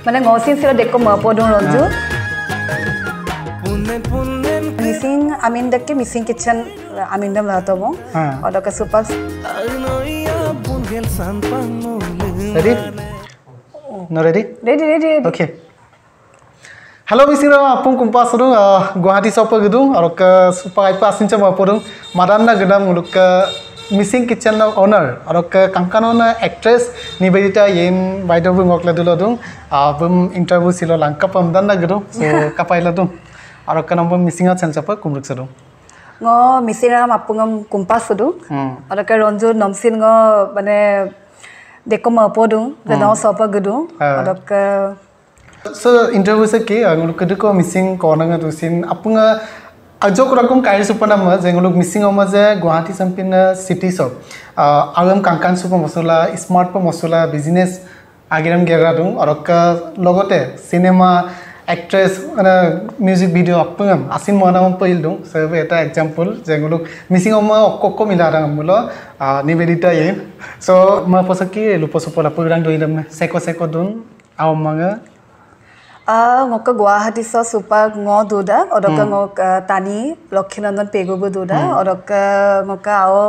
মানে ngsin sila dekko mapodung ronju missing amin dekke missing kitchen amindam latomo odoka super ready no ready ready okay hello misira apung kumpa suru guwahati sopa gedung arok super ipa asincha mapodung madanna gedam muluk missing kitchen owner arok kankanona actress Nibedita Yein baido bung okla dulodung bum interview silo langka pamdan na gedung so kapaila dum arok kanam missing out sense apa kumruk sadu ngo misira apungam kumpa suru arok ronju nomsin ngo mane dekko mapodung gedang sopa gedung arok so interview se ke nguluk kediko missing konanga tu sin apunga ajok rakum kair supana ma je nguluk missing oma je Guwahati sampin city shop agam kankan super masala smart pa masala business agiram gera dung arokka logote cinema actress music video apungam asin monam pail dung so eta example je nguluk missing oma okko milarang mulo Nibedita Yein so ma posaki lupo supola purang doidam seko dun awmanga ngoka Guwahati so super ngo duda odoka ngok tani Lokhinandan pegobu duda odoka ngoka ao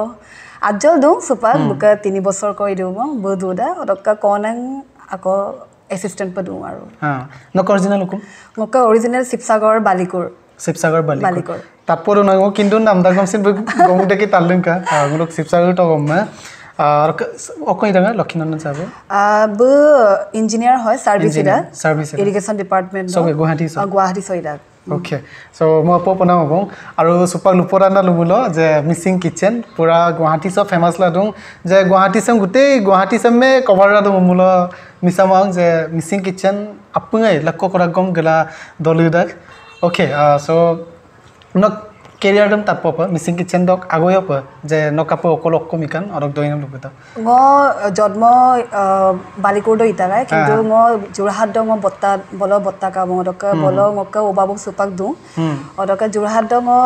ajol dong super buka 3 bosor koi diumo bu duda odoka konang ako assistant pa dum aru nok original hukum ngoka original Sipsagar Balikur tapor nango kindu namda gomsin gomde ki talunka nguluk Sipsagar to gomma okoi danga Lokhinandan sabe bu engineer hoy service irrigation department so Guwahati soida okay so mo popona mabong aru super lupora na lumulo je missing kitchen pura Guwahati so famous la dung je Guwahati sam gute Guwahati sam me cover ra dum mulo misamang je missing kitchen apungai lakko koragom gala doludak okay so no career dam tapopa missing kitchen dok agoyopa je nokapo okolok komikan orok doinam lupeta ngo jodmo Balikur do itagai kintu ngo Jorhat do ngo botta ka mo dok bolo ngoka obabu supak du odoka Jorhat do ngo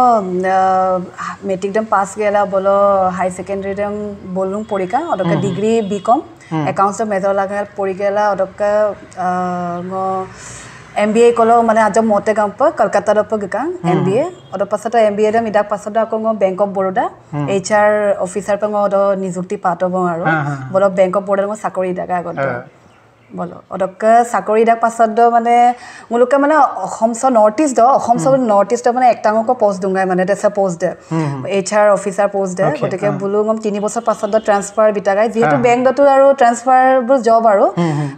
metric dam pass gela bolo high secondary dam bolung porika odoka degree bcom accounts do major lagal porigela odoka ngo MBA kolo mane ajam mote gampa Kolkata ro pagka MBA odo pasata MBA dam idak pasata ko ngo Bank of Baroda HR officer pa ngo do nijukti pato bo aru bolo Bank of Baroda ngo sakori daga goto bolo odokka sakori dak pasat do mane muluka mane Assam North East do mane ektango ko post dungai mane desa post de HR officer post de gotike bulu ngom 3 bosor pasat do transfer bitagai jehetu bank do aru transfer bur job aru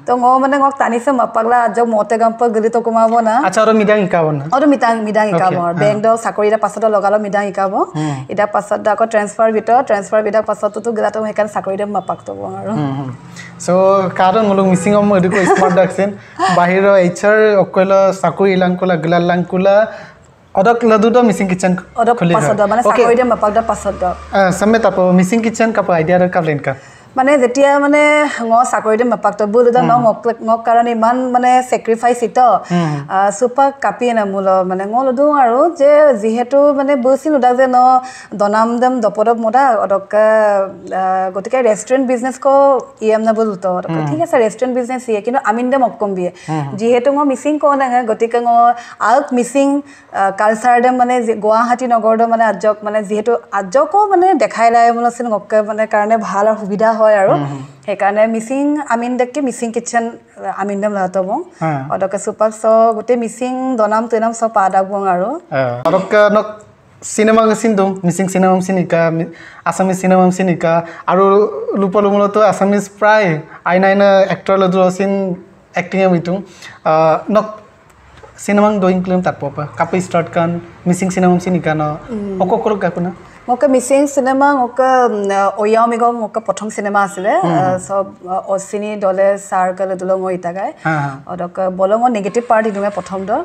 to ngo mane ngok tanise mapagla ajok mote gampa gili to kumabo na acha aro midang ikabon odo midang ikabo bank do sakori da pasat do logalo midang ikabo ida pasat da ko transfer bida pasat to gila to hekan sakori da mapak to aru so karon mulung missing mo ediko smart daksen bahiro HR okola sakuri langkula glal langkula odok ladu do missing kitchen odok pasad do mane sakuri de mapak da pasad do samet apo missing kitchen ka idea ra kablen ka মানে যেতিয়া মানে ngo sakori de mapak to bulu da ngok karone man মানে sacrifice ito super kapi na mulo মানে ngo lodu aru je jihetu মানে busin uda je no donam dam dopodop moda odok gotike restaurant business ko em na bulu to ঠিক আছে restaurant business ye কিন্তু amin dam opkom biye jihetu ngo missing ko na gotike ngo alt missing culture dam মানে Guwahati nagor do মানে ajok মানে jihetu ajoko মানে dekhai lai monosin ngok মানে karone bhal ar subida hoy aru হেকানে মিসিং আমিন দেখকে Mising kitchen আমিন দম লাতবো অদকে সুপার সো গতে মিসিং দনাম তেনাম সব পাদাবং আরো অদকে নক সিনেমা সিনদম মিসিং সিনেমা সিনিকা আসামিজ সিনেমা সিনিকা আৰু লুপলুমলতো আসামিজ প্রায় আইনাইনা এক্টর লদু সিন অ্যাক্টিং মিটু নক সিনেমা ডোইং ক্লেম তাপপা কাপে স্টার্ট কান মিসিং সিনেমা সিনিকা ন অককর গাপনা ngoka missing cinema ngoka oyamigo ngoka prothom cinema asile sob osini dole circle dulong oitagai odoka bolongo negative part idunga prothom do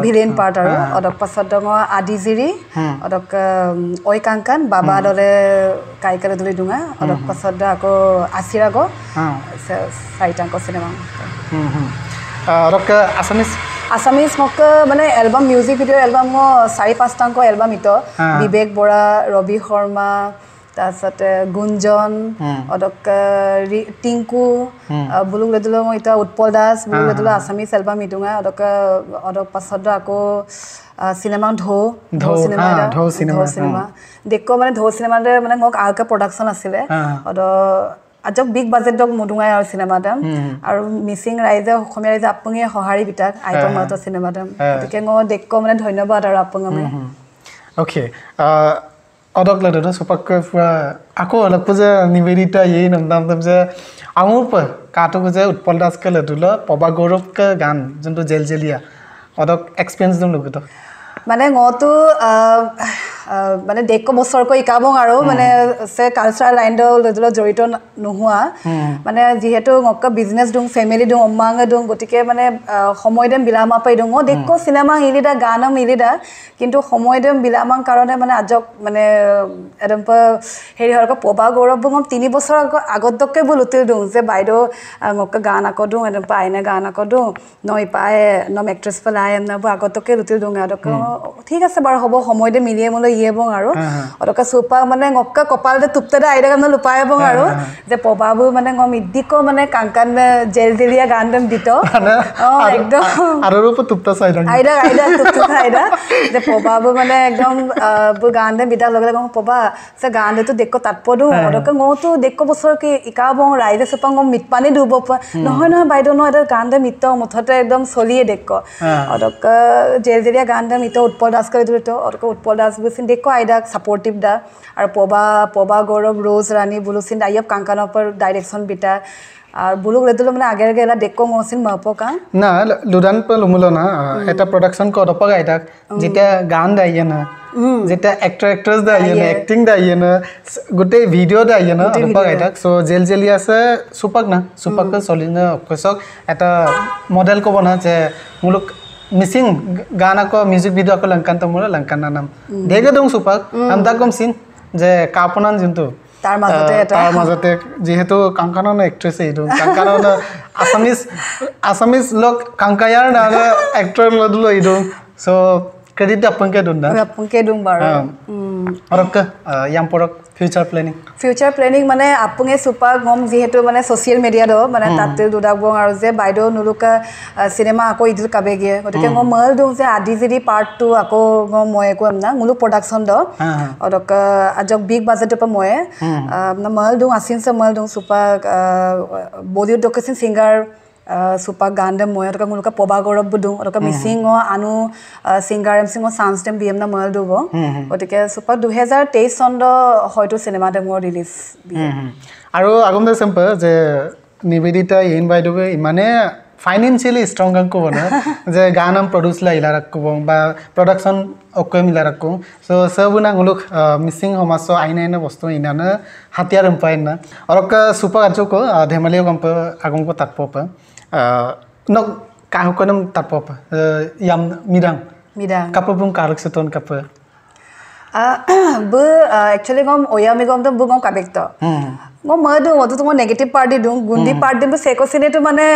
villain part aru odok pasot dongo adijiri odok oi kankan baba dole kaikale duli dunga odok pasot da ako asirago saitangko cinema odok Assamese moka mane album music video album mo 4-5 tangko album ito Vivek Bora Robi Sharma তাৰপিছতে গুঞ্জন অদক টিংকু বুলুক লেদুল মই এটা Utpal Das বুলুক লেদুল Assamese album ইদুঙা অদক পাছত আকৌ cinema ঢৌ cinema দেখো মানে ঢৌ সিনেমাতে মানে মোক আলকা প্ৰডাকচন আছিলে অদ আজক বিগ বাজেট ডক মুদুঙাই আৰু সিনেমাটা আৰু মিসিং ৰাইজে অসমীয়া ৰাইজে আপুনি সহাৰি বিটাক আইকন মাত সিনেমাটা গতিকে মই দেখো মানে ধন্যবাদ আৰু আপুনি ওকে অদক লেদুল সুপাক পুৰা আকৌ অলপ যে নিবেদিতা येइन নাম যে আমুৰ প কাটো যে উৎপল দাস কে লেদুল পবা গৌৰৱ কে গান যোনটো জেল জেলিয়া অদক এক্সপেৰিয়েন্স দম লগিত মানে গতো মানে দেখো বছৰকৈ ইকাবং আৰু মানে সে কালচাৰাল লাইন লেদুল জড়িত নোহোৱা মানে যেহেতু গক বিজনেস দুং ফ্যামিলি দুং অম্মাং দুং গতিকে মানে সময় দেম বিলামা পাই দুং দেখো সিনেমা ইলিদা গানম ইলিদা কিন্তু সময় দেম বিলামাং কাৰণে মানে আজক মানে এদম হেৰি হৰক পবা গৌৰৱ বঙম 3 বছৰ আগতকে বুলুতিল দুং যে বাইদো গক গান আকো দুং এদম পাইনে গান আকো দুং নই পায় নম এক্ট্ৰেছ পলাই এম নব আগতকে লুতিল দুং আদক ঠিক আছে বাৰু হ'ব সময় দে মিলিয়ে মলৈ ইয়েবং আৰু অদকা সুপা মানে গক্কা কপালতে তুপতে আইদা গান লুপায়বং আৰু যে পবাবু মানে গম ইদ্দিকো মানে কাংকান জেল জেলিয়া গান দম দিতো একদম আৰু ৰূপ তুপতা সাইদা আইদা তুপতা আইদা যে পবাবু মানে একদম বু গান দে বিদা লগলে গম পবা সে গান দে তো দেখো তাতপদু অদকা গতো দেখো বছৰ কি ইকাবং ৰাইজে সুপাং গম মিটপানি দুব নহয় নহয় বাইদো ন এটা গান দে মিট মুঠতে একদম চলিয়ে দেখো অদকা জেল জেলিয়া গান দে মিট উৎপল দাস কে দুটো অদকা উৎপল দাস বুসিন দেখো আইদা সাপোর্টিভ দা আর পবা গৌরব রোজ রানী বুলুসিন আইব কাঙ্কানৰ पर ডাইরেকশন বিটা আর বুলুক লেদুল মানে আগে আগে এলা দেখো মসিন মাপকা না লুদান প লুমুলো না এটা প্রোডাকশন কো দপগা এটা যেটা গান দাইয়ে না যেটা এক্টর এক্ট্রেস দাইয়ে না অ্যাক্টিং দাইয়ে না গুটে ভিডিও দাইয়ে না দপগা এটা সো জেল জেলিয়া আছে সুপাক না সুপাক সলিনা কসক এটা মডেল কো বনা যে মুলুক মিসিং গানা को म्यूजिक वीडियो को लंकन तो मोर लंकन नाम देगे दं सुपाक हम ता कम सिन जे कापनान जिंतु तार মাজতে যেহেতু কাংকানৰ এক্ট্ৰেছ এইটো কাংকানৰ আসামিজ লোক কাংকায়াৰ না এক্টৰ লদুল এইটো সো ক্ৰেডিট আপনকে দুন বাৰ অৰক ইয়াম পৰক ফিউচাৰ প্ল্যানিং মানে আপুঙে সুপা গম যেহেতু মানে সোশ্যাল মিডিয়া দ মানে তাতে দুদাগবং আৰু যে বাইদো নুলুকা সিনেমা আকৌ ইদিল কাবেগে গতিকে গম মল দুং যে আদি যদি পাৰ্ট 2 আকৌ গম মই কম না মুলু প্ৰডাকশন দ অদক আজক বিগ বাজেট প মই মল দুং আসিন সে মল দুং সুপা বলিউড ডকেশন সিঙ্গার সুপা গান দে মই অদক মুলুকা পবা গৌৰৱ বুদুং অদক মিসিং আনু সিঙ্গার এম সিং সাউন্ডস দেম বিএম না মল দুব গতিকে সুপা 2023 চন্দ হয়তো সিনেমা দে মোৰ ৰিলিজ আৰু আগম দে সিম্পল যে নিবেদিতা येइन বাইদুকে ইমানে ফাইনান্সিয়ালি স্ট্রং আঙ্কো বনা যে গানম প্রডিউস লা ইলা রাখকো বা প্রোডাকশন ওকে মিলা রাখকো সো সবনা গুলুক মিসিং হমাসো আইনাইনা বস্তু ইনানা হাতিয়ার এম্পাইন না অরক সুপা আজকো ধেমালিও comp Agom co তাতপপ nok kahukanam tatpop yam midang kapabung karakseton kap bu actually gom oyami gom to bu gom kabekto gom madu odu to negative party dung gundi party bu sekosine to mane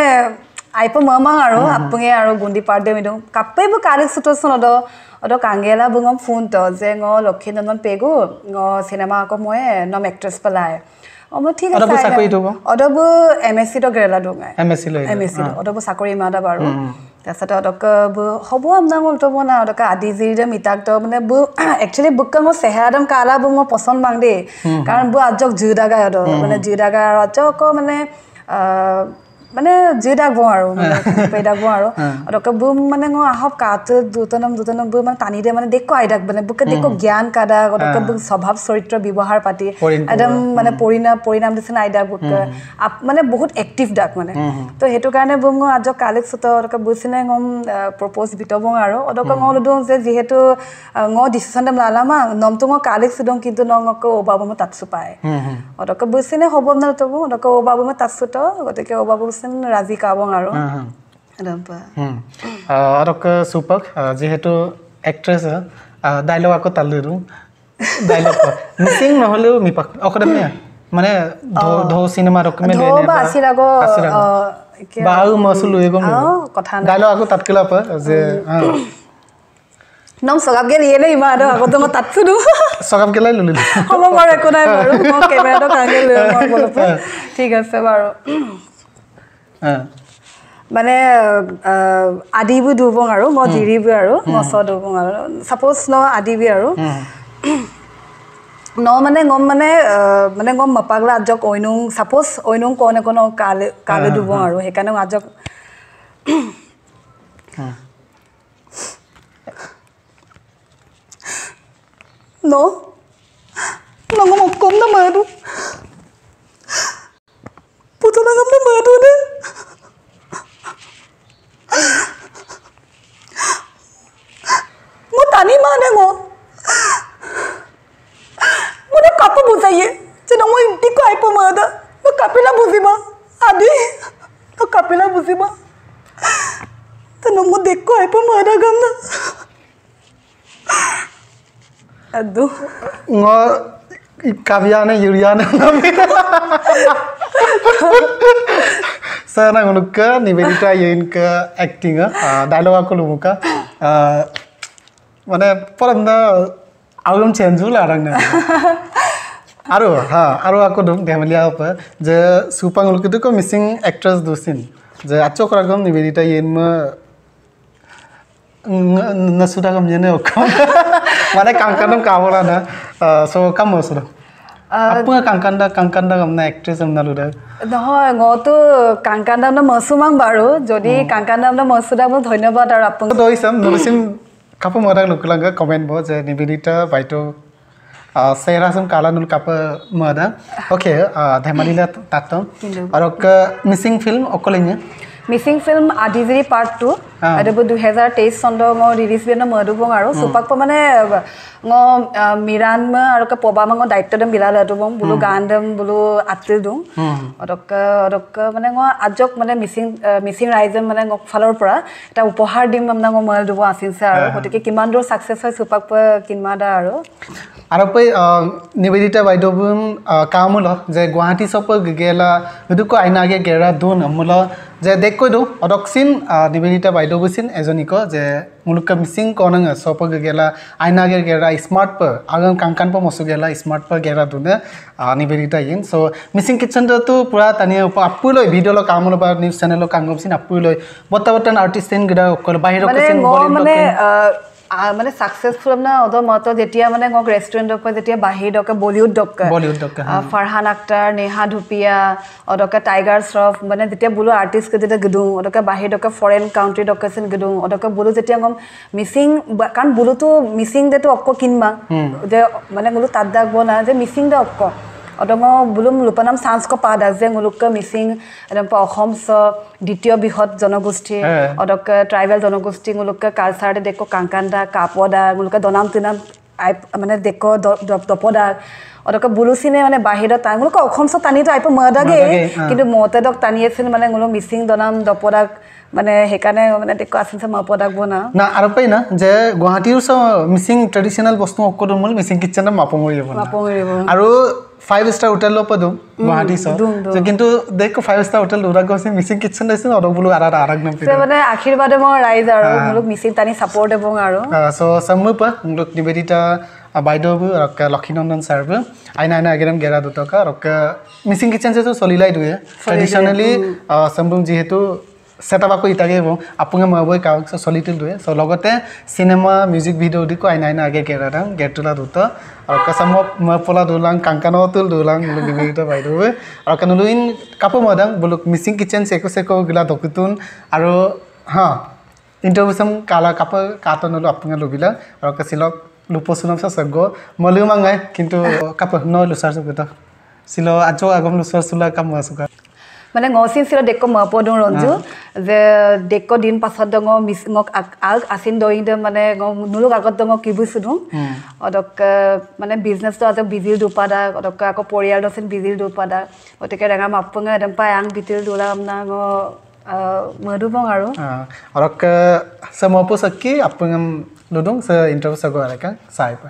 aipo mama aro apunge aro gundi party midung kappe bu karakseton odo kangela bu gom phone to je ngo lokhinandon pegu ngo cinema ko moe nom actress palai ওম ঠিক আছে অদব চাকৰি তো অদব MSc তো গ্ৰেলা দুঙাই MSc অদব চাকৰি মাদা বাৰু তাছত অদক হবো আমনা গলতো বনা অদক আদি জিৰে মিতাক তো মানে বু একচুয়ালি বুকং সেহাদম কালা বু মই পছন্দ বাং দে কাৰণ বু আজক জুদাগা অদ মানে জুদাগা আজক মানে জিদাগবো আৰু মানে পেদাগবো আৰু অদক বু মানে গ আহক কাত দুতনম বু মানে টানি দে মানে দেখো আইদাক মানে বুকে দেখো জ্ঞান কাদা অদক বু স্বভাৱ চৰিত্ৰ ব্যৱহাৰ পাতি একদম মানে পৰিণাম দিছন আইদা বুক মানে বহুত এক্টিভ ডাক মানে তো হেতু কাৰণে বু আজক কালেক্ট সত অদক বুছিনে গম প্ৰপ'জ বিতবং আৰু অদক গলদং যে যেহেতু ডিসিশন দম লালামা নমটো কালেক্ট দং কিন্তু নংক ওবাবম তাতসু পায় অদক বুছিনে হবম না তবু অদক ওবাবম তাতসু তো গতিকে ওবাবম রাজি কাবং আৰু অৰক সুপক যেহেতু এক্ট্ৰেছ ডায়লগ আকৌ তালু ডায়লগ মিসিং নহলেও মিপাক অকদম মানে ধো সিনেমা রকমে ধো বা আসিরাগো বাউ মসুল এগম কথা ডায়লগ আকৌ তাতকেলা প যে Nom sokap ke liye le ima ado ako to tatsu du. Sokap ke lai lulu. Hobo bar ekko nai baru. Mo camera to kange le mo bolopo. Thik ase baru. Mane adibu dubong aru mo diribu aru mo so dubong aru. Suppose no adibi aru. No mane ngom mapagla ajok oinung suppose oinung kono kale dubong aru hekane ajok No ngom kom na madu puto na ngom na madu ne mo tani mane ngo mo na kapu buzaiye je no mo inti ko ai pa mada no kapila buziba adi no kapila buziba to no mo dekko ai pa mada gamna Aduh. Ngo kaviane yuriane nami. Sana nguluk ke Nibedita Yein ke acting dialog aku lumuka. Mana peran album change lah orangnya. Aru aku dong dia apa? Je supang nguluk itu ko missing actress dusin. Je acok ragam Nibedita Yein me nasudah kamu jene okam. Mana kangkandam kawola na so kamu sudah. Apa kangkanda kamu actress kamu naluda? Nah, ngotu kangkandam na masumang baru. Jadi kangkandam na masudah mo dhanyabad aru apung. To isam nurusin kapu modal lukulanga comment bo je Nibedita baito serasum kala nul kapu moda. Okay, dhemalila tatom. Aru ke missing film okolenya. Missing film Adiziri Part 2 ada 2023 sondo ngo release bena madubong aru supak pa mane ngo miran ma aru ka poba ma ngo daitto dam bilala adubong bulu gandam bulu atil dung adok mane ngo ajok mane missing rising mane ngo falor pra eta upohar dim amna ngo madubo asin sa aru hotike kiman ro success hoy supak pa kinmada aru pai Nibedita baidobun kamulo je Guwahati sop gela hudu ko aina ge gera dun amulo je dekko do odoksin Nibedita baidobusin ejoniko je mulukka missing konanga sop gela aina ge gera smart pa agam kankan pa mosu gela smart pa gera dune Nibedita Yein so missing kitchen to pura tania appulo video lo kamulo ba news channel lo kangomsin appulo botta artist in gida ko bahiro kosin bollywood মানে successful না ওদ মত যেতিয়া মানে গক restaurant দক যেতিয়া বাহি দক Bollywood দক ফারহান আক্তার নেহা ধুপিয়া ওদক টাইগার শ্রফ মানে যেতিয়া বুলো আর্টিস্ট কে যেতিয়া গদু ওদক বাহি দক ফরেন কান্ট্রি দক সিন গদু ওদক বুলো যেতিয়া গম মিসিং কান বুলো তো মিসিং দে তো অক্ক কিনমা যে মানে বুলো তাদাক বনা যে মিসিং দে অক্ক অদঙ্গ বুলুম লুপানাম চান্স ক পাদা যে মুলুক মিসিং এদম অসম স দ্বিতীয় বৃহৎ জনগোষ্ঠী অদক ট্রাইবেল জনগোষ্ঠী মুলুক কালচার দেখো কাংকান্দা কাপদা মুলুক দনাম তিনাম মানে দেখো দপদা অদক বুলুসিনে মানে বাহিৰত তাই মুলুক অসম স টানিটো আইপ মদাগে কিন্তু মতে দক টানি আছিল মানে মুলুক মিসিং দনাম দপদা মানে হেকানে মানে দেখো আছিল সম পদাক বনা না আর পাই না যে গুৱাহাটীৰ স মিসিং ট্ৰেডিশনাল বস্তু অকদমল মিসিং কিচেন মাপঙৰিব আৰু 5-star hotel lo padum Guwahati so কিন্তু দেখো 5-star hotel dura gosi missing kitchen daise odok bulu arag nam se mane akhirwade mo rise aru muluk missing tani support ebong aru so sammu pa muluk Nibedita baidobu ka Lakhinandan sir bu aina ageram gera dutoka rokka missing kitchen se to solilai duye traditionally sambum jihetu setup ako itage bo apunga maboi ka solitil duye so logote cinema music video diko aina age gera dang getula duto আর কাসামো মপলা দুলাং কাংকানো তুল দুলাং Nibedita বাইদোবে আর কানুলুইন কাপো মদাং বুলুক missing kitchen সেকো গিলা দকুতুন আর হা ইন্টারভিউসম কালা কাপো কাতনলু আপনা লুবিলা আর কাসিলক লুপসুনম সগো মলুমাঙ্গাই কিন্তু কাপো নয় লুসার সুগতা সিলো আজো আগম লুসার সুলা কাম আসুকা মানে ngsin sila dekko mapodung ronju je dekko din pasat dong ngok ag asin doing de mane nuluk agot dong kibusudung odok mane business to ajo bizil dupada odok ako porial dosin bizil dupada otike ranga mapunga dem pa ang bitil dulam na ngo madubong aru orok samopo sakki apungam ludung se interview sago areka sai pa